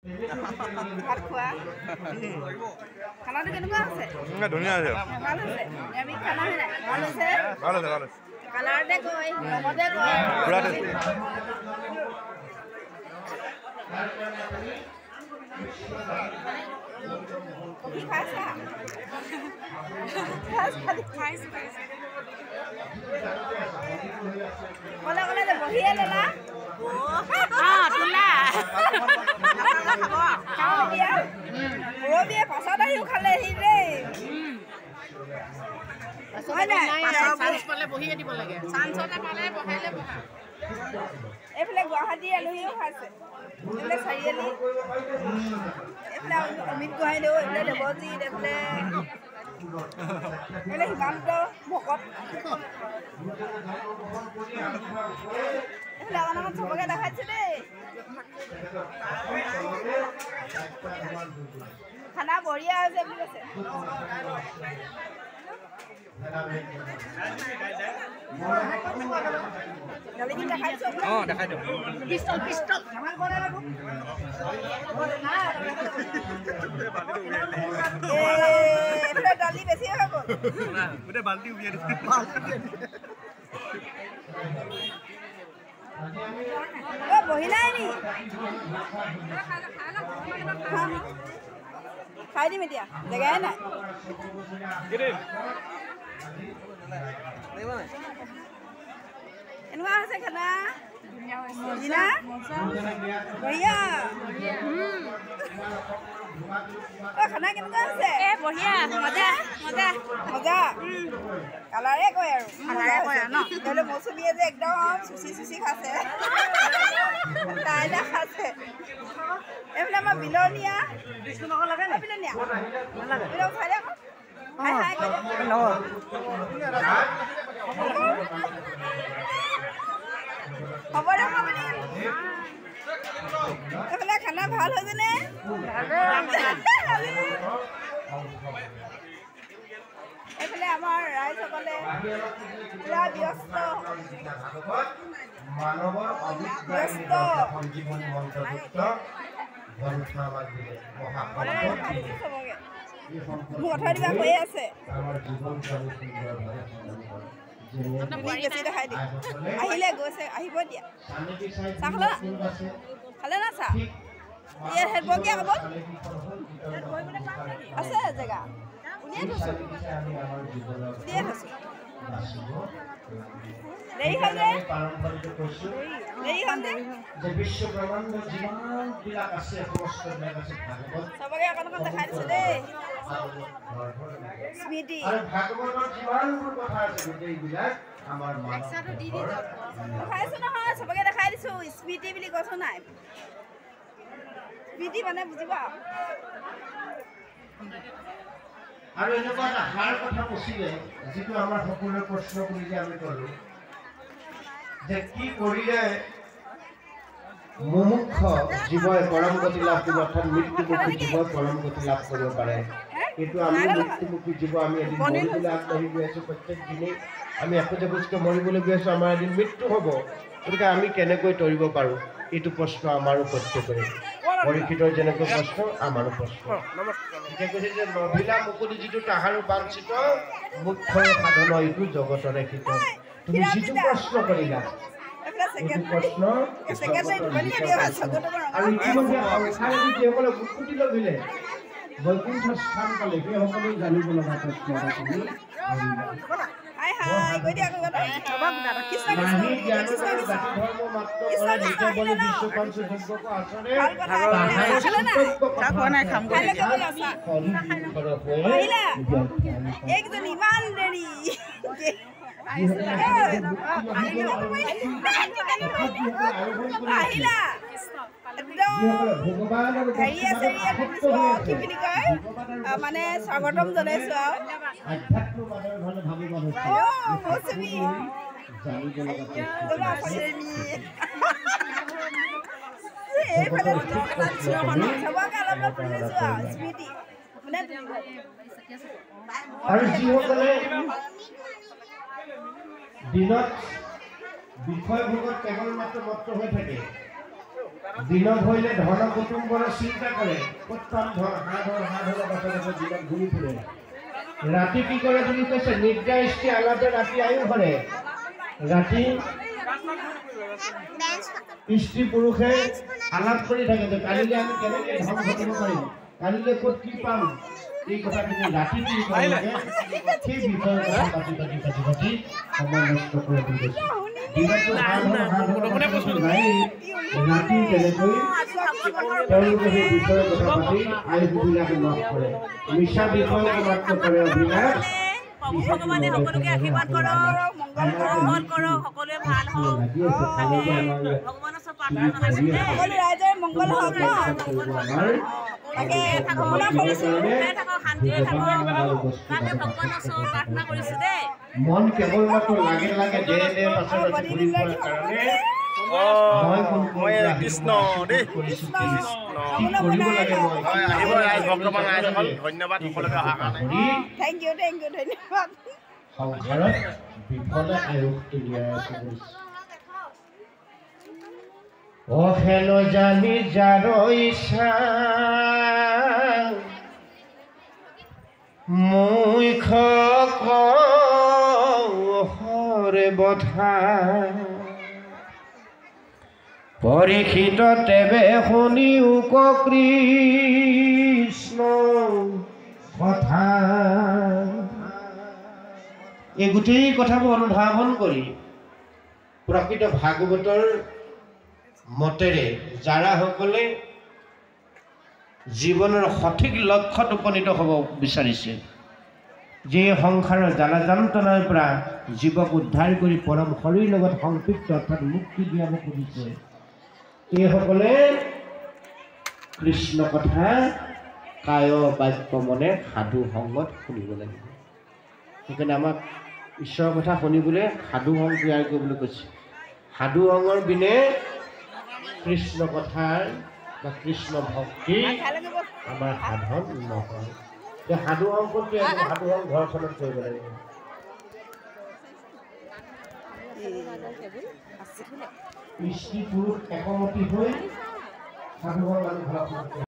ভাত খোৱা খানাটো কেনেকুৱা আছে ধুনীয়া আছে ভাল হৈছে নিৰামিষ খানা হয় নাই ভাল হৈছে ভাল হৈছে ভাল হৈছে কালাৰতে কয় লগতে কয় পুৰা টেষ্টি কফি খাইছা ক'লে ক'লে যে বহিয়ে ল'লা তোলা মুৰব্বীয়ে পাছত আহিও খালেহি দেই এইফালে গুৱাহাটীৰ আলহীও খাইছে এইফালে চাৰিআলি এইফালে অমিত গোহাঁইদেউ এইফালে দেৱজিৎ এইফালে হিমান্ত ভকত এইফালে আমাৰ চবকে দেখাইছে দেই খানা বঢ়িয়া হৈছে বুলি কৈছে দেখাই দিওঁ দালি বেছি হৈ গ'ল গোটেই বাল্টি উলিয়াই দিছে বহিলাই নি খাই দিম এতিয়া জেগাই নাই এনেকুৱা হৈছে খানা বঢ়িয়া খানা কেনেকুৱা হৈছে বঢ়িয়া মজা মজা মজা কালাৰে কয় আৰু নহ'লে মৌচুমীয়ে যে একদম চুচি চুচি খাইছে তাইলে খাইছে এইফালে আমাৰ বিলনীয়া বিলনীয়া বিলক খাই দে হাই হাই হ'ব দে এইফালে খানা ভাল হৈছেনে এইফালে আমাৰ ৰাইজসকলে পুৰা ব্যস্ত মোক কথা দিবা কৈয়ে আছে বেছি দেখাই দিম আহিলে গৈছে আহিব দিয়া চাহ খালে না চাহ ইয়াত হেৰিবগীয়া হ'ব আছে জেগা উলিয়াই থৈছোঁ দেৰি হ'ল যে দেৰি হ'ল যে চবকে অকণ অকণ দেখাই দিছোঁ দেই স্মৃতি দেখাইছোঁ নহয় চবকে দেখাই দিছোঁ স্মৃতি বুলি কৈছোঁ নাই স্মৃতি মানে বুজিবা আৰু এনেকুৱা এটা সাৰ কথা কৈছিলে যিটো আমাৰ সকলোৰে প্ৰশ্ন কৰি যে আমি ক'লো যে কি কৰিলে মুমুক্ষ জীৱই পৰম গতি লাভ কৰিব অৰ্থাৎ মৃত্যুমুখী জীৱই পৰম গতি লাভ কৰিব পাৰে কিন্তু আমি মৃত্যুমুখী জীৱ আমি এদিন মৰিবলৈ আগবাঢ়ি গৈ আছোঁ প্ৰত্যেক দিনেই আমি এখোজে খোজকৈ মৰিবলৈ গৈ আছোঁ আমাৰ এদিন মৃত্যু হ'ব গতিকে আমি কেনেকৈ তৰিব পাৰোঁ এইটো প্ৰশ্ন আমাৰো প্ৰত্যেকৰে পৰীক্ষিতৰ যেনেকৈ প্ৰশ্ন আমাৰো প্ৰশ্ন এতিয়া কৈছে যে মহিলা মুকলি যিটো তাহাৰো বাঞ্ছিত মুখ্য সাধন এইটো জগতৰে হিত তুমি যিটো প্ৰশ্ন কৰিলা এইটো প্ৰশ্ন আৰু ইতিমধ্যে সংসাৰী যিসকলে মুকুতি লভিলে বৈকুণ্ঠ স্থান পালে সেইসকলেও জানিব লগা প্ৰশ্ন ইমান দেৰি আহিলা কি বুলি কয় মানে স্বাগতম জনাইছো আৰু যিসকলে দিনত বিষয়ভোগত কেৱল মাত্ৰ মত্ত হৈ থাকে দিনত হইলে ধন কুটুম্বৰ চিন্তা কৰে প্ৰত্যম হাঁহৰ বাচনত দিনত ঘূৰি ফুৰে ৰাতি কি কৰে বুলি কৈছে নিদ্ৰা ইষ্টি আলাদে ৰাতি আয়ু ভৰে ৰাতি স্ত্ৰী পুৰুষে আলাপ কৰি থাকে যে কালিলৈ আমি কেনেকৈ ধন ঘটিব পাৰিম কালিলৈ ক'ত কি পাম এই কথাখিনি ৰাতি কি কৰিব লাগে সেই বিষয়ে পাতি সময় নষ্ট কৰি দিছে দিনতো নাই ৰাতি তেনেকৈ তেওঁলোকে সেই বিষয়ে কথা পাতি আয়ুবিলাকে লাভ কৰে মিছা বিষয়ে মাত্ৰ কৰে অভিলাষ ভগৱানে সকলোকে আশীৰ্বাদ কৰক মংগল কৰক সকলোৱে ভাল হওক ভগৱানৰ ওচৰত প্ৰাৰ্থনা জনাইছোঁ সকলো ৰাইজৰ মংগল হওক তাকে কামনা কৰিছোঁ থাকক শান্তিৰে থাকক তাকে ভগৱানৰ ওচৰত প্ৰাৰ্থনা কৰিছোঁ দেই মন কেৱল মাত্ৰ লাগে লাগে দে পাছত ঘূৰি ফুৰাৰ কাৰণে মই কৃষ্ণ দেই কৃষ্ণ কৰিব লাগে মই আহিব ৰাইজ ভগৱান ৰাইজ হল ধন্যবাদ সকলোকে অহাৰ কাৰণে থেংক ইউ ধন্যবাদ সংসাৰত বিফলে আয়ুসটো দিয়াই আছে অহেন জানি যাৰ ইচ্ছা মুখ হৰে বধা পৰীক্ষিত তেবে শুনি উক কৃষ্ণ কথা এই গোটেই কথাবোৰ অনুধাৱন কৰি প্ৰকৃত ভাগৱতৰ মতেৰে যাৰাসকলে জীৱনৰ সঠিক লক্ষ্যত উপনীত হ'ব বিচাৰিছে যে সংসাৰৰ জ্বালা যন্ত্ৰণাৰ পৰা জীৱক উদ্ধাৰ কৰি পৰম হৰিৰ লগত সংপৃক্ত অৰ্থাৎ মুক্তি দিয়াব খুজিছে এইসকলে কৃষ্ণ কথা কায় বাক্য মনে সাধু সংগত শুনিব লাগিব সেইকাৰণে আমাক ঈশ্বৰৰ কথা শুনিবলৈ সাধু সংগ তৈয়াৰ কৰিবলৈ কৈছে সাধু সংগৰ বিনে কৃষ্ণ কথাৰ বা কৃষ্ণ ভক্তি আমাৰ সাধন নহয় সাধু সংগটো সাধু সংগ ঘৰখনত কৰিব লাগিব স্ত্ৰী পুৰুষ একমতি হৈ সাধু সংগ ঘৰখনত